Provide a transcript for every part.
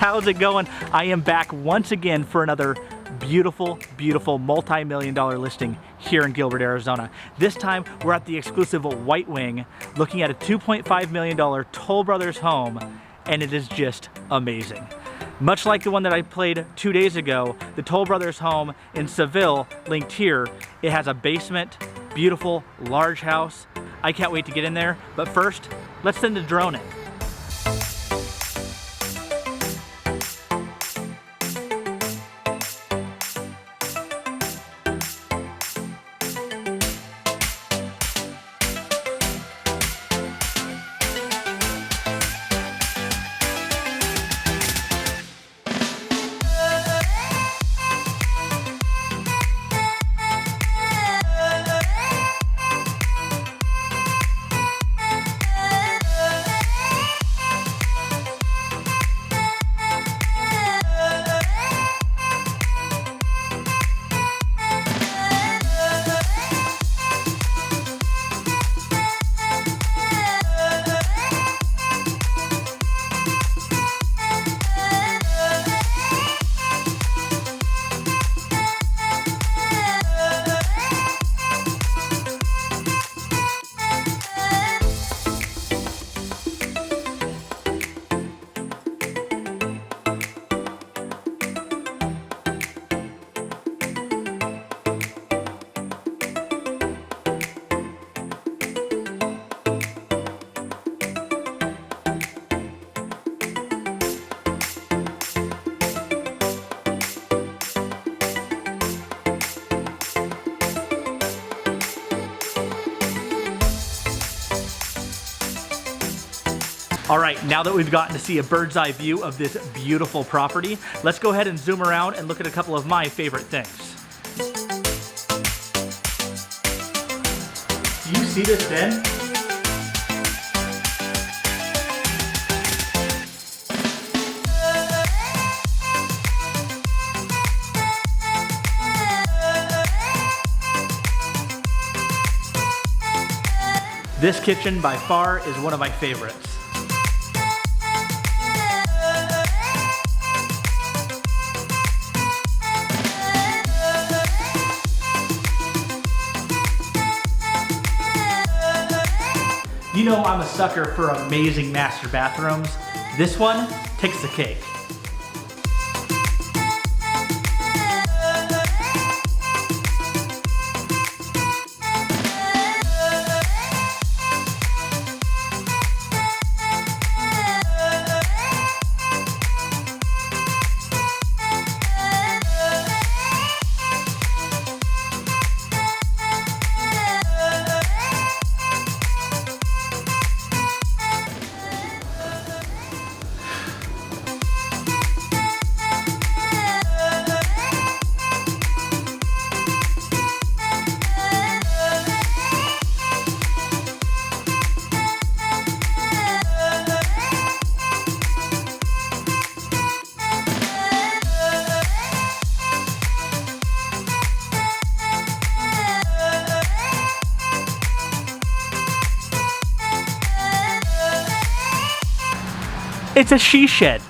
How's it going? I am back once again for another beautiful, beautiful multi-million-dollar listing here in Gilbert, Arizona. This time we're at the exclusive WhiteWing looking at a $2.5 million Toll Brothers home, and it is just amazing. Much like the one that I played 2 days ago, the Toll Brothers home in Seville, linked here, it has a basement, beautiful, large house. I can't wait to get in there, but first, let's send the drone in. All right, now that we've gotten to see a bird's eye view of this beautiful property, let's go ahead and zoom around and look at a couple of my favorite things. Do you see this bin? This kitchen by far is one of my favorites. You know I'm a sucker for amazing master bathrooms. This one takes the cake. It's a she shed.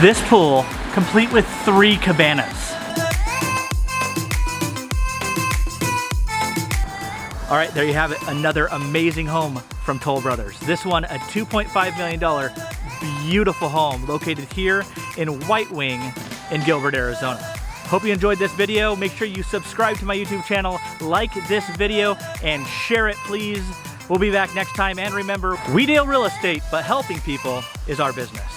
This pool, complete with 3 cabanas. All right, there you have it, another amazing home from Toll Brothers. This one, a $2.5 million beautiful home located here in WhiteWing in Gilbert, Arizona. Hope you enjoyed this video. Make sure you subscribe to my YouTube channel, like this video, and share it, please. We'll be back next time, and remember, we deal real estate, but helping people is our business.